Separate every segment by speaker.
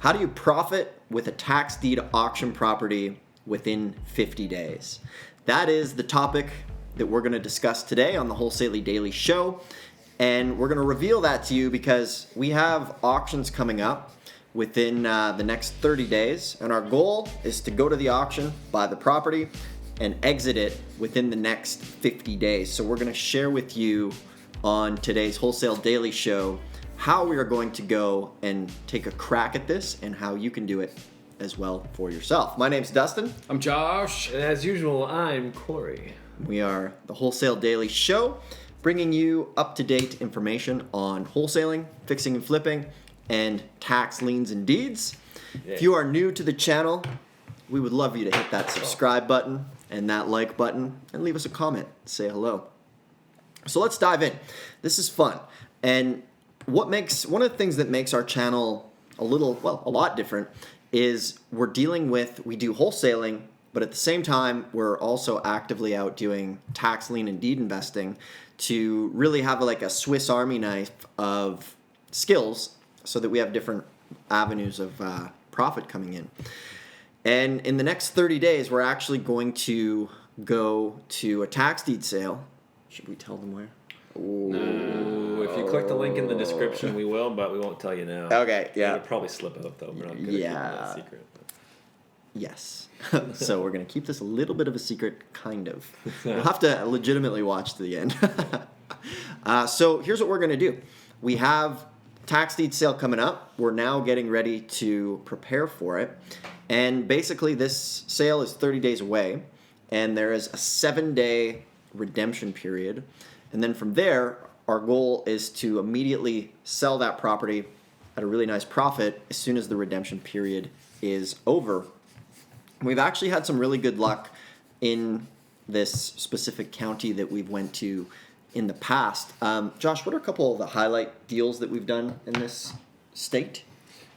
Speaker 1: How do you profit with a tax deed auction property within 50 days? That is the topic that we're going to discuss today on the Wholesaling Daily Show. And we're going to reveal that to you because we have auctions coming up within the next 30 days. And our goal is to go to the auction, buy the property, and exit it within the next 50 days. So we're going to share with you on today's Wholesale Daily Show how we are going to go and take a crack at this and how you can do it as well for yourself. My name's Dustin.
Speaker 2: I'm Josh.
Speaker 3: And as usual, I'm Corey.
Speaker 1: We are the Wholesale Daily Show, bringing you up-to-date information on wholesaling, fixing and flipping, and tax liens and deeds.
Speaker 3: Yeah.
Speaker 1: If you are new to the channel, we would love you to hit that subscribe button and that like button and leave us a comment. Say hello. So let's dive in. This is fun. And one of the things that makes our channel a lot different is we do wholesaling, but at the same time, we're also actively out doing tax lien and deed investing to really have a Swiss Army knife of skills so that we have different avenues of profit coming in. And in the next 30 days, we're actually going to go to a tax deed sale. Should we tell them where?
Speaker 3: No, if you click the link in the description, we will, but we won't tell you now.
Speaker 1: Okay, yeah.
Speaker 3: It'll probably slip out, though. We're not going to keep that secret.
Speaker 1: Yes. So we're going to keep this a little bit of a secret, kind of. You'll have to legitimately watch to the end. So here's what we're going to do. We have tax deed sale coming up. We're now getting ready to prepare for it. And basically this sale is 30 days away, and there is a 7-day redemption period. And then from there, our goal is to immediately sell that property at a really nice profit as soon as the redemption period is over. We've actually had some really good luck in this specific county that we've went to in the past. Josh, what are a couple of the highlight deals that we've done in this state?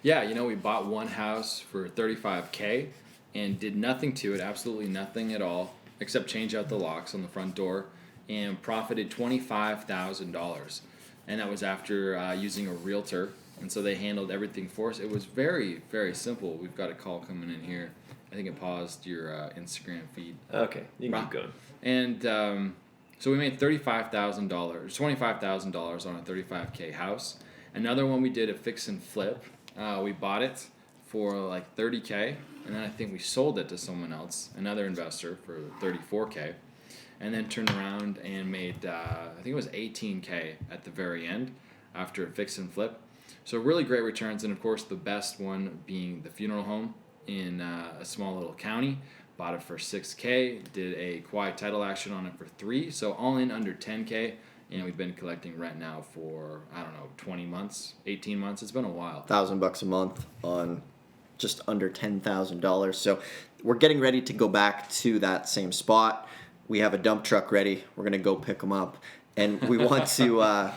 Speaker 2: Yeah, we bought one house for $35,000 and did nothing to it, absolutely nothing at all, except change out the locks on the front door, and profited $25,000. And that was after using a realtor. And so they handled everything for us. It was very, very simple. We've got a call coming in here. I think it paused your Instagram feed.
Speaker 3: Okay, you can keep going.
Speaker 2: And so we made $25,000 on a $35,000 house. Another one we did a fix and flip. We bought it for $30,000, and then I think we sold it to someone else, another investor, for $34,000. And then turned around and made, I think it was $18,000 at the very end after a fix and flip. So really great returns, and of course the best one being the funeral home in a small little county. Bought it for $6,000, did a quiet title action on it for $3,000, so all in under $10,000, and we've been collecting rent now for, 20 months, 18 months. It's been a while.
Speaker 1: $1,000 a month on just under $10,000. So we're getting ready to go back to that same spot. We have a dump truck ready. We're going to go pick them up. And we want to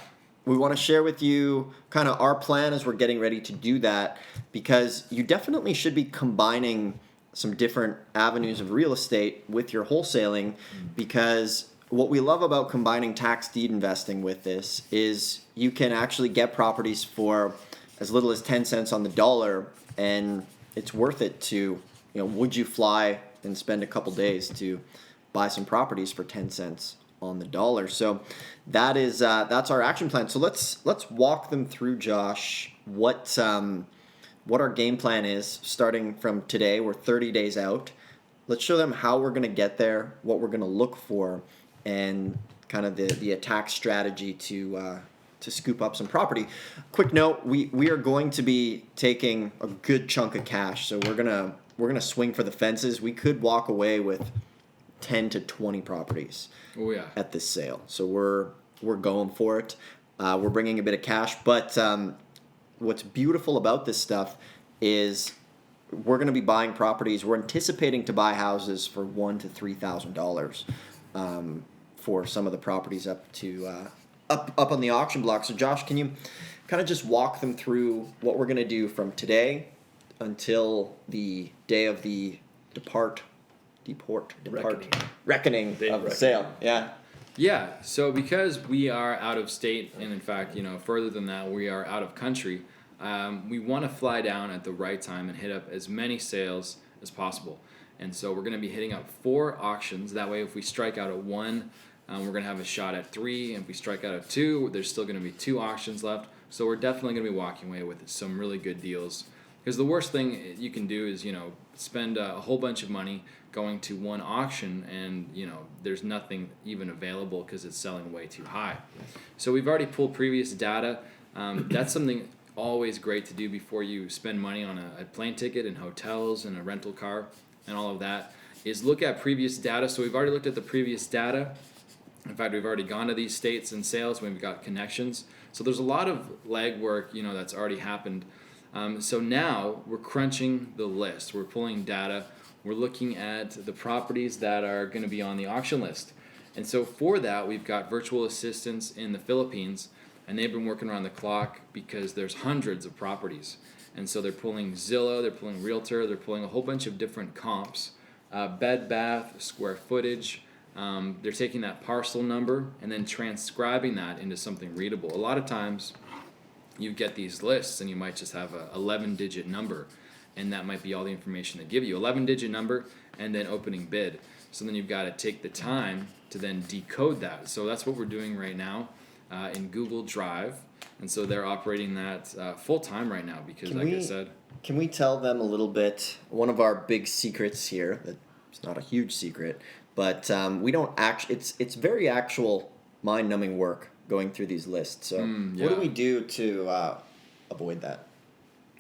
Speaker 1: share with you kind of our plan as we're getting ready to do that, because you definitely should be combining some different avenues of real estate with your wholesaling, because what we love about combining tax deed investing with this is you can actually get properties for as little as 10 cents on the dollar, and it's worth it to, would you fly and spend a couple days to buy some properties for 10 cents on the dollar. So that's our action plan. So let's walk them through, Josh, what our game plan is starting from today. We're 30 days out. Let's show them how we're going to get there, what we're going to look for, and kind of the attack strategy to scoop up some property. Quick note, we are going to be taking a good chunk of cash. So we're going to swing for the fences. We could walk away with 10 to 20 properties at this sale. So we're going for it. We're bringing a bit of cash, but what's beautiful about this stuff is we're going to be buying properties. We're anticipating to buy houses for $1,000 to $3,000 for some of the properties up on the auction block. So Josh, can you kind of just walk them through what we're going to do from today until the day of the reckoning of the sale?
Speaker 2: Yeah, so because we are out of state, and in fact, further than that, we are out of country, we want to fly down at the right time and hit up as many sales as possible. And so we're going to be hitting up 4 auctions. That way, if we strike out at 1, we're going to have a shot at 3. And if we strike out at 2, there's still going to be 2 auctions left. So we're definitely going to be walking away with some really good deals. Because the worst thing you can do is, spend a whole bunch of money going to one auction and, there's nothing even available because it's selling way too high. So we've already pulled previous data. That's something always great to do before you spend money on a plane ticket and hotels and a rental car and all of that, is look at previous data. So we've already looked at the previous data. In fact, we've already gone to these states and sales when we've got connections. So there's a lot of legwork, that's already happened. So now we're crunching the list. We're pulling data. We're looking at the properties that are going to be on the auction list. And so for that, we've got virtual assistants in the Philippines, and they've been working around the clock because there's hundreds of properties. And so they're pulling Zillow, they're pulling Realtor, they're pulling a whole bunch of different comps, bed, bath, square footage. They're taking that parcel number and then transcribing that into something readable. A lot of times you get these lists and you might just have a 11-digit number, and that might be all the information they give you. 11-digit number and then opening bid. So then you've got to take the time to then decode that. So that's what we're doing right now in Google Drive. And so they're operating that full time right now because, I said.
Speaker 1: Can we tell them a little bit? One of our big secrets here, it's not a huge secret, but we don't it's very actual mind-numbing work going through these lists. So what do we do to avoid that?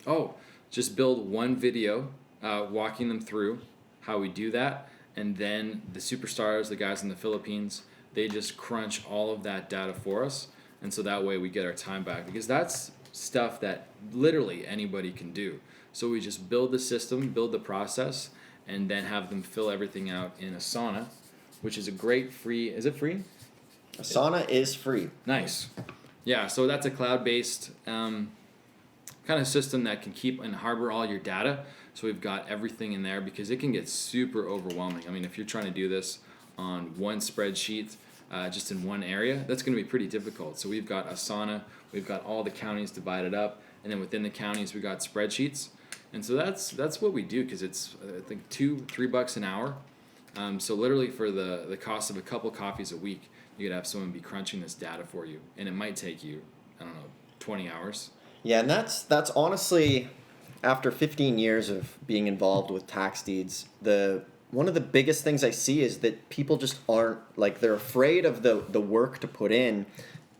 Speaker 2: Oh, just build one video walking them through how we do that. And then the superstars, the guys in the Philippines, they just crunch all of that data for us. And so that way we get our time back, because that's stuff that literally anybody can do. So we just build the system, build the process, and then have them fill everything out in Asana, which is a great free, is it free?
Speaker 1: Asana is free.
Speaker 2: Nice. Yeah, so that's a cloud-based kind of system that can keep and harbor all your data. So we've got everything in there because it can get super overwhelming. I mean, if you're trying to do this on one spreadsheet, just in one area, that's going to be pretty difficult. So we've got Asana, we've got all the counties divided up, and then within the counties we've got spreadsheets. And so that's what we do, because it's I think $2-3 an hour. So literally for the cost of a couple coffees a week, you could have someone be crunching this data for you, and it might take you 20 hours.
Speaker 1: Yeah, and that's honestly, after 15 years of being involved with tax deeds, one of the biggest things I see is that people just aren't, they're afraid of the work to put in,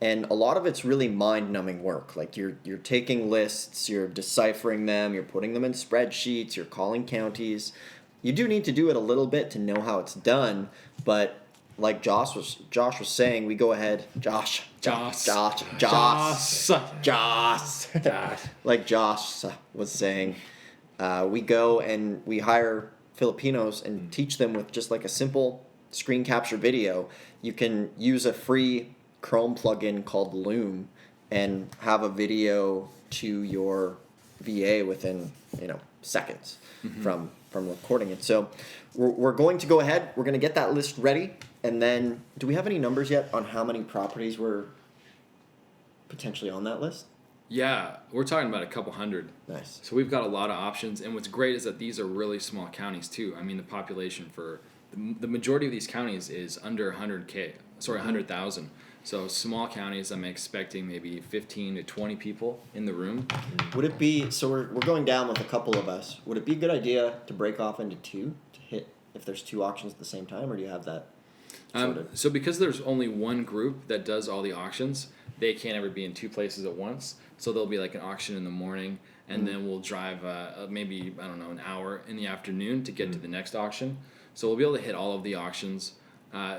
Speaker 1: and a lot of it's really mind-numbing work. Like you're taking lists, you're deciphering them, you're putting them in spreadsheets, you're calling counties. You do need to do it a little bit to know how it's done, but like Josh was saying, we go ahead. Josh. Like Josh was saying, we go and we hire Filipinos and teach them with just like a simple screen capture video. You can use a free Chrome plugin called Loom and have a video to your VA within seconds from recording it. So we're going to go ahead. We're going to get that list ready. And then, do we have any numbers yet on how many properties were potentially on that list?
Speaker 2: Yeah, we're talking about a couple hundred.
Speaker 1: Nice.
Speaker 2: So we've got a lot of options, and what's great is that these are really small counties too. I mean, the population for the majority of these counties is under 100,000. So small counties, I'm expecting maybe 15 to 20 people in the room.
Speaker 1: Would it be, so we're going down with a couple of us, would it be a good idea to break off into 2 to hit if there's 2 auctions at the same time, or do you have that?
Speaker 2: So because there's only one group that does all the auctions, they can't ever be in 2 places at once. So there'll be like an auction in the morning, and then we'll drive maybe, an hour in the afternoon to get to the next auction. So we'll be able to hit all of the auctions.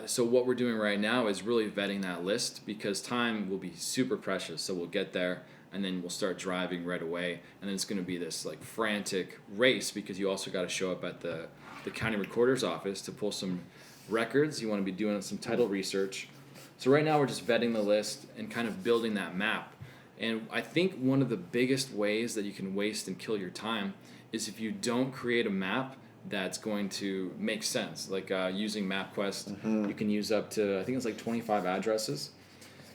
Speaker 2: So what we're doing right now is really vetting that list, because time will be super precious. So we'll get there, and then we'll start driving right away. And then it's going to be this frantic race, because you also got to show up at the county recorder's office to pull some records. You want to be doing some title research. So right now we're just vetting the list and kind of building that map. And I think one of the biggest ways that you can waste and kill your time is if you don't create a map that's going to make sense. Like using MapQuest, you can use up to, I think it's 25 addresses.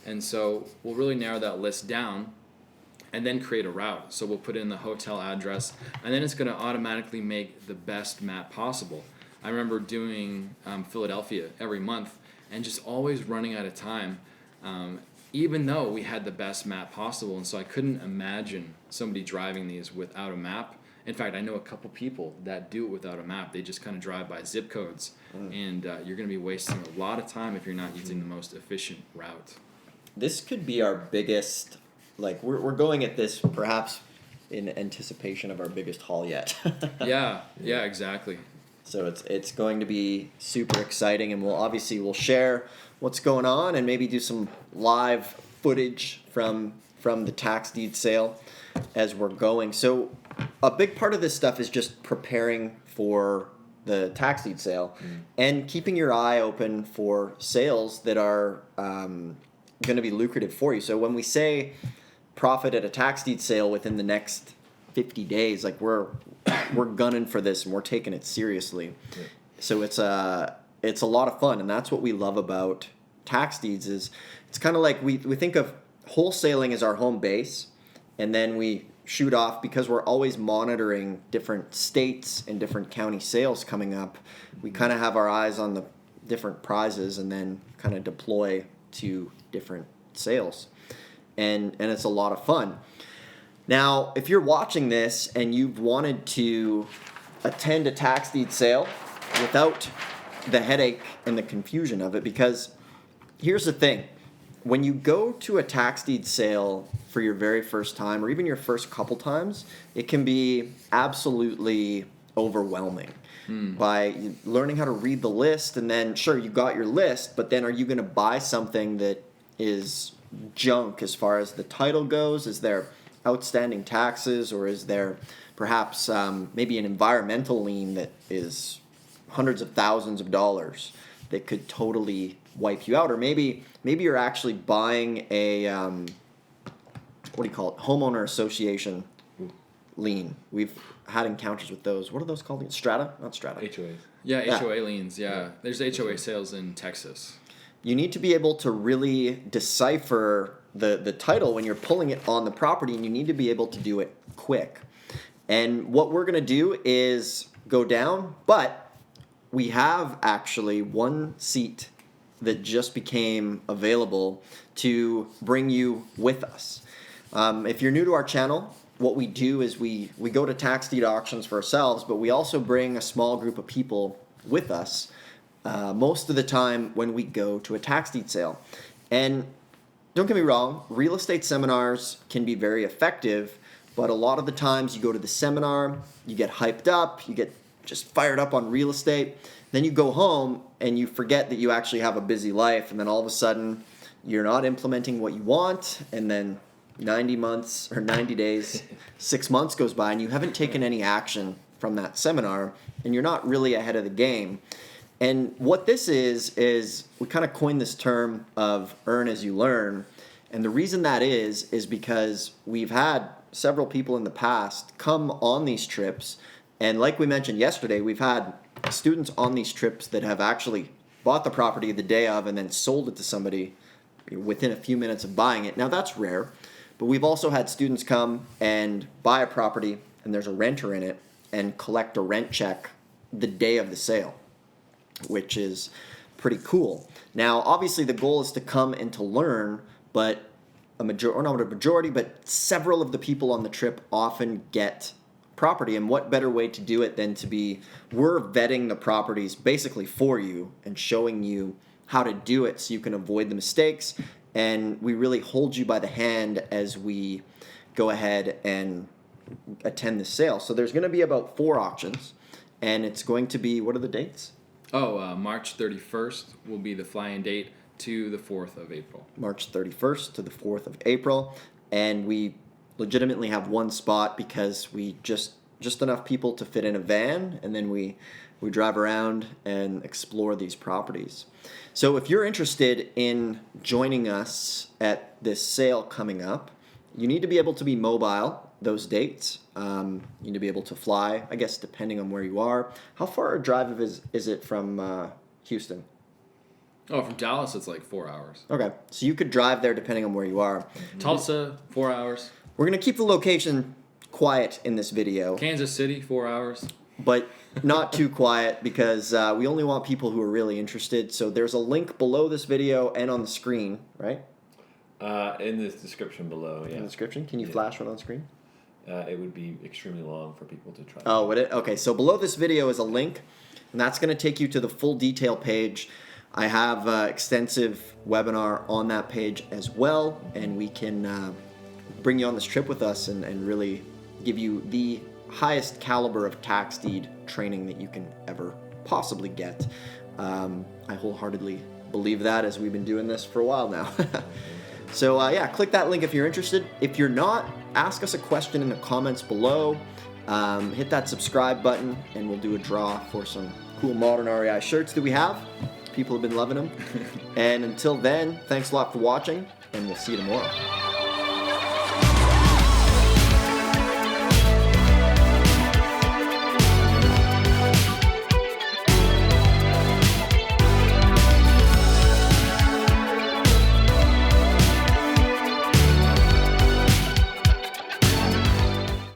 Speaker 2: And so we'll really narrow that list down. and then create a route. So we'll put in the hotel address, and then it's going to automatically make the best map possible. I remember doing Philadelphia every month and just always running out of time, even though we had the best map possible. And so I couldn't imagine somebody driving these without a map. In fact, I know a couple people that do it without a map. They just kind of drive by zip codes, and you're going to be wasting a lot of time if you're not using the most efficient route.
Speaker 1: This could be our biggest, like, we're going at this perhaps in anticipation of our biggest haul yet.
Speaker 2: Yeah, exactly.
Speaker 1: So it's going to be super exciting, and we'll share what's going on and maybe do some live footage from the tax deed sale as we're going. So a big part of this stuff is just preparing for the tax deed sale and keeping your eye open for sales that are going to be lucrative for you. So when we say profit at a tax deed sale within the next 50 days, like we're gunning for this and we're taking it seriously. Yeah. So it's a lot of fun, and that's what we love about tax deeds. Is it's kind of like we think of wholesaling as our home base, and then we shoot off because we're always monitoring different states and different county sales coming up. We kind of have our eyes on the different prizes and then kind of deploy to different sales, and it's a lot of fun. Now, if you're watching this and you've wanted to attend a tax deed sale without the headache and the confusion of it, because here's the thing. When you go to a tax deed sale for your very first time, or even your first couple times, it can be absolutely overwhelming. By learning how to read the list, and then sure, you got your list, but then are you going to buy something that is junk as far as the title goes? Is there outstanding taxes, or is there perhaps maybe an environmental lien that is hundreds of thousands of dollars that could totally wipe you out? Or maybe you're actually buying a homeowner association lien. We've had encounters with those. What are those called? Strata? Not strata.
Speaker 3: HOAs.
Speaker 2: Yeah, HOA liens. Yeah, there's HOA sales in Texas.
Speaker 1: You need to be able to really decipher the title when you're pulling it on the property, and you need to be able to do it quick. And what we're going to do is go down, but we have actually one seat that just became available to bring you with us. If you're new to our channel, what we do is we go to tax deed auctions for ourselves, but we also bring a small group of people with us most of the time when we go to a tax deed sale. And don't get me wrong, real estate seminars can be very effective, but a lot of the times you go to the seminar, you get hyped up, you get just fired up on real estate, then you go home and you forget that you actually have a busy life, and then all of a sudden you're not implementing what you want, and then 90 months or 90 days, 6 months goes by, and you haven't taken any action from that seminar, and you're not really ahead of the game. And what this is we kind of coined this term of earn as you learn. And the reason that is because we've had several people in the past come on these trips. And like we mentioned yesterday, we've had students on these trips that have actually bought the property the day of and then sold it to somebody within a few minutes of buying it. Now that's rare, but we've also had students come and buy a property and there's a renter in it and collect a rent check the day of the sale, which is pretty cool. Now, obviously, the goal is to come and to learn, but several of the people on the trip often get property. And what better way to do it than we're vetting the properties basically for you and showing you how to do it so you can avoid the mistakes. And we really hold you by the hand as we go ahead and attend the sale. So there's going to be about 4 auctions, and it's going to be, what are the dates?
Speaker 2: March 31st will be the fly-in date to the 4th of April.
Speaker 1: March 31st to the 4th of April. And we legitimately have one spot because we just enough people to fit in a van, and then we drive around and explore these properties. So if you're interested in joining us at this sale coming up, you need to be able to be mobile those dates. You need to be able to fly, I guess, depending on where you are. How far a drive is it from Houston?
Speaker 2: Oh, from Dallas, it's like 4 hours.
Speaker 1: Okay, so you could drive there depending on where you are.
Speaker 2: Tulsa, 4 hours.
Speaker 1: We're going to keep the location quiet in this video,
Speaker 2: Kansas City, 4 hours.
Speaker 1: but not too quiet because we only want people who are really interested. So there's a link below this video and on the screen, right?
Speaker 3: In the description below, yeah.
Speaker 1: In the description. Can you flash one on screen?
Speaker 3: It would be extremely long for people to try.
Speaker 1: Oh, would it? Okay, so below this video is a link, and that's going to take you to the full detail page. I have extensive webinar on that page as well, and we can bring you on this trip with us and really give you the highest caliber of tax deed training that you can ever possibly get. I wholeheartedly believe that, as we've been doing this for a while now. So yeah, click that link if you're interested. If you're not, ask us a question in the comments below. Hit that subscribe button, and we'll do a draw for some cool modern REI shirts that we have. People have been loving them. And until then, thanks a lot for watching, and we'll see you tomorrow.